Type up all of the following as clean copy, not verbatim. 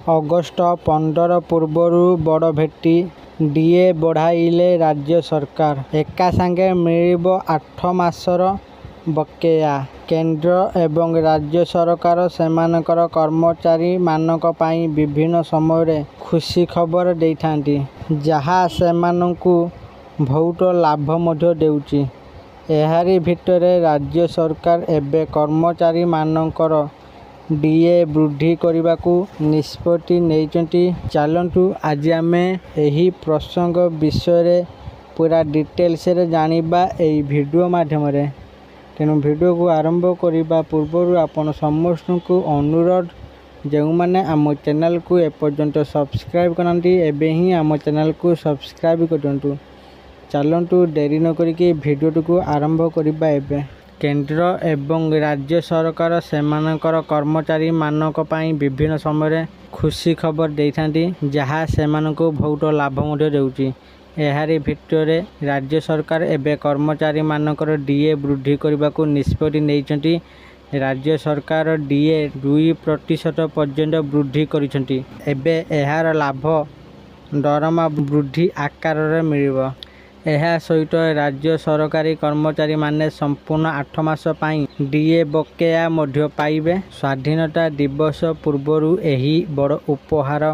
August 15 ପୂର୍ବରୁ ବଡ଼ ଭେଟି ଡିଏ ବଢ଼ାଇଲେ ରାଜ୍ୟ ସରକାର। ଏକା ସାଙ୍ଗେ ମିଳିବ 8 ମାସର ବକେୟା। କେନ୍ଦ୍ର ଏବଂ ରାଜ୍ୟ ସରକାର ସେମାନଙ୍କର କର୍ମଚାରୀମାନଙ୍କ ପାଇଁ ବିଭିନ୍ନ ସମୟରେ ଖୁସି ଖବର ଦେଇଥାନ୍ତି, ଯାହା ସେମାନଙ୍କୁ ବହୁତ ଲାଭ ମଧ୍ୟ ଦେଉଛି। ଏହାରି ଭିତରେ ରାଜ୍ୟ ସରକାର ଏବେ କର୍ମଚାରୀମାନଙ୍କର ଡିଏ ବୃଦ୍ଧି କରିବାକୁ ନିଷ୍ପତ୍ତି ନେଇଛନ୍ତି। ଚାଲନ୍ତୁ ଆଜି ଆମେ ଏହି ପ୍ରସଙ୍ଗ ବିଷୟରେ ପୁରା ଡିଟେଲ୍ସରେ ଜାଣିବା ଏହି ଭିଡ଼ିଓ ମାଧ୍ୟମରେ। ତେଣୁ ଭିଡ଼ିଓକୁ ଆରମ୍ଭ କରିବା ପୂର୍ବରୁ ଆପଣ ସମସ୍ତଙ୍କୁ ଅନୁରୋଧ, ଯେଉଁମାନେ ଆମ ଚ୍ୟାନେଲକୁ ଏପର୍ଯ୍ୟନ୍ତ ସବସ୍କ୍ରାଇବ୍ କରିନାହାନ୍ତି, ଏବେ ହିଁ ଆମ ଚ୍ୟାନେଲକୁ ସବସ୍କ୍ରାଇବ୍ କରିଦିଅନ୍ତୁ। ଚାଲନ୍ତୁ ଡେରି ନ କରିକି ଭିଡ଼ିଓଟିକୁ ଆରମ୍ଭ କରିବା ଏବେ। କେନ୍ଦ୍ର ଏବଂ ରାଜ୍ୟ ସରକାର ସେମାନଙ୍କର କର୍ମଚାରୀମାନଙ୍କ ପାଇଁ ବିଭିନ୍ନ ସମୟରେ ଖୁସି ଖବର ଦେଇଥାନ୍ତି, ଯାହା ସେମାନଙ୍କୁ ବହୁତ ଲାଭ ମଧ୍ୟ ଦେଉଛି। ଏହାରି ଭିତରେ ରାଜ୍ୟ ସରକାର ଏବେ କର୍ମଚାରୀମାନଙ୍କର ଡିଏ ବୃଦ୍ଧି କରିବାକୁ ନିଷ୍ପତ୍ତି ନେଇଛନ୍ତି। ରାଜ୍ୟ ସରକାର ଡିଏ 2% ପର୍ଯ୍ୟନ୍ତ ବୃଦ୍ଧି କରିଛନ୍ତି। ଏବେ ଏହାର ଲାଭ ଦରମା ବୃଦ୍ଧି ଆକାରରେ ମିଳିବ। ଏହା ସହିତ ରାଜ୍ୟ ସରକାରୀ କର୍ମଚାରୀମାନେ ସମ୍ପୂର୍ଣ୍ଣ 8 ମାସ ପାଇଁ ଡିଏ ବକେୟା ମଧ୍ୟ ପାଇବେ। ସ୍ୱାଧୀନତା ଦିବସ ପୂର୍ବରୁ ଏହି ବଡ଼ ଉପହାର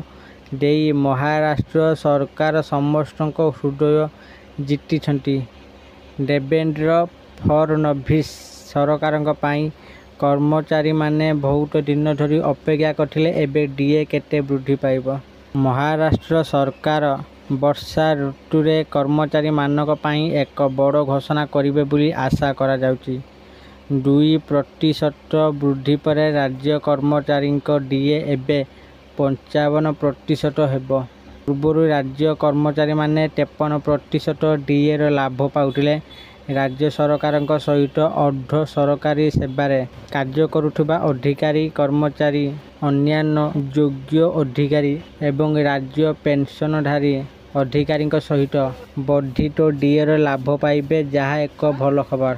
ଦେଇ ମହାରାଷ୍ଟ୍ର ସରକାର ସମସ୍ତଙ୍କ ହୃଦୟ ଜିତିଛନ୍ତି। ଦେବେନ୍ଦ୍ର ଫଡନଭିସ ସରକାରଙ୍କ ପାଇଁ କର୍ମଚାରୀମାନେ ବହୁତ ଦିନ ଧରି ଅପେକ୍ଷା କରିଥିଲେ। ଏବେ ଡିଏ କେତେ ବୃଦ୍ଧି ପାଇବ? ମହାରାଷ୍ଟ୍ର ସରକାର ବର୍ଷା ଋତୁରେ କର୍ମଚାରୀମାନଙ୍କ ପାଇଁ ଏକ ବଡ଼ ଘୋଷଣା କରିବେ ବୋଲି ଆଶା କରାଯାଉଛି। 2% ବୃଦ୍ଧି ପରେ ରାଜ୍ୟ କର୍ମଚାରୀଙ୍କ ଡିଏ ଏବେ 55% ହେବ। ପୂର୍ବରୁ ରାଜ୍ୟ କର୍ମଚାରୀମାନେ 53% ଡିଏର ଲାଭ ପାଉଥିଲେ। ରାଜ୍ୟ ସରକାରଙ୍କ ସହିତ ଅର୍ଦ୍ଧ ସରକାରୀ ସେବାରେ କାର୍ଯ୍ୟ କରୁଥିବା ଅଧିକାରୀ, କର୍ମଚାରୀ, ଅନ୍ୟାନ୍ୟ ଯୋଗ୍ୟ ଅଧିକାରୀ ଏବଂ ରାଜ୍ୟ ପେନ୍ସନଧାରୀ ଅଧିକାରୀଙ୍କ ସହିତ ବର୍ଦ୍ଧିତ ଡିଏର ଲାଭ ପାଇବେ, ଯାହା ଏକ ଭଲ ଖବର।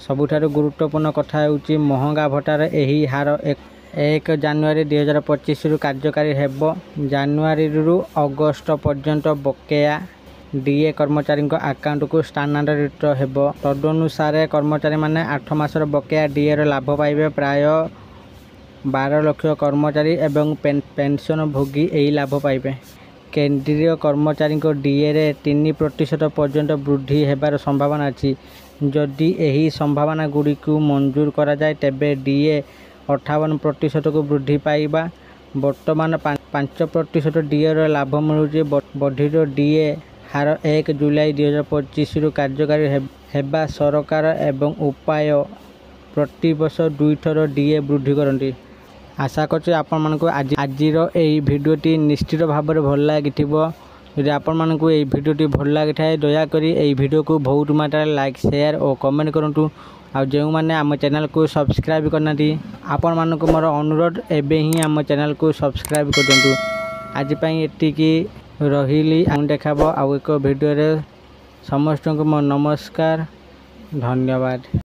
ସବୁଠାରୁ ଗୁରୁତ୍ୱପୂର୍ଣ୍ଣ କଥା ହେଉଛି ମହଙ୍ଗା ଭତ୍ତାର ଏହି ହାର 1 ଜାନୁଆରୀ 2025ରୁ କାର୍ଯ୍ୟକାରୀ ହେବ। ଜାନୁଆରୀରୁ ଅଗଷ୍ଟ ପର୍ଯ୍ୟନ୍ତ ବକେୟା ଡିଏ କର୍ମଚାରୀଙ୍କ ଆକାଉଣ୍ଟକୁ ସ୍ଥାନାନ୍ତରିତ ହେବ। ତଦନୁସାରେ କର୍ମଚାରୀମାନେ 8 ମାସର ବକେୟା ଡିଏର ଲାଭ ପାଇବେ। ପ୍ରାୟ 12 ଲକ୍ଷ କର୍ମଚାରୀ ଏବଂ ପେନ୍ସନଭୋଗୀ ଏହି ଲାଭ ପାଇବେ। କେନ୍ଦ୍ରୀୟ କର୍ମଚାରୀଙ୍କ ଡିଏରେ 3% ପର୍ଯ୍ୟନ୍ତ ବୃଦ୍ଧି ହେବାର ସମ୍ଭାବନା ଅଛି। ଯଦି ଏହି ସମ୍ଭାବନାଗୁଡ଼ିକୁ ମଞ୍ଜୁର କରାଯାଏ, ତେବେ ଡିଏ 58%କୁ ବୃଦ୍ଧି ପାଇବା। ବର୍ତ୍ତମାନ 5% ଡିଏର ଲାଭ ମିଳୁଛି। ବର୍ଦ୍ଧିତ ଡିଏ ହାର 1 ଜୁଲାଇ 2025ରୁ କାର୍ଯ୍ୟକାରୀ ହେବା। ସରକାର ଏବଂ ଉପାୟ ପ୍ରତିବର୍ଷ 2 ଥର ଡିଏ ବୃଦ୍ଧି କରନ୍ତି। ଆଶା କରୁଛି ଆପଣମାନଙ୍କୁ ଆଜିର ଏହି ଭିଡ଼ିଓଟି ନିଶ୍ଚିତ ଭାବରେ ଭଲ ଲାଗିଥିବ। ଯଦି ଆପଣମାନଙ୍କୁ ଏହି ଭିଡ଼ିଓଟି ଭଲ ଲାଗିଥାଏ, ଦୟାକରି ଏହି ଭିଡ଼ିଓକୁ ବହୁତ ମାତ୍ରାରେ ଲାଇକ୍, ସେୟାର ଓ କମେଣ୍ଟ କରନ୍ତୁ। ଆଉ ଯେଉଁମାନେ ଆମ ଚ୍ୟାନେଲକୁ ସବସ୍କ୍ରାଇବ୍ କରିନାହାନ୍ତି, ଆପଣମାନଙ୍କୁ ମୋର ଅନୁରୋଧ, ଏବେ ହିଁ ଆମ ଚ୍ୟାନେଲକୁ ସବସ୍କ୍ରାଇବ୍ କରିଦିଅନ୍ତୁ। ଆଜି ପାଇଁ ଏତିକି ରହିଲି। ଦେଖାବ ଆଉ ଏକ ଭିଡ଼ିଓରେ। ସମସ୍ତଙ୍କୁ ମୋ ନମସ୍କାର, ଧନ୍ୟବାଦ।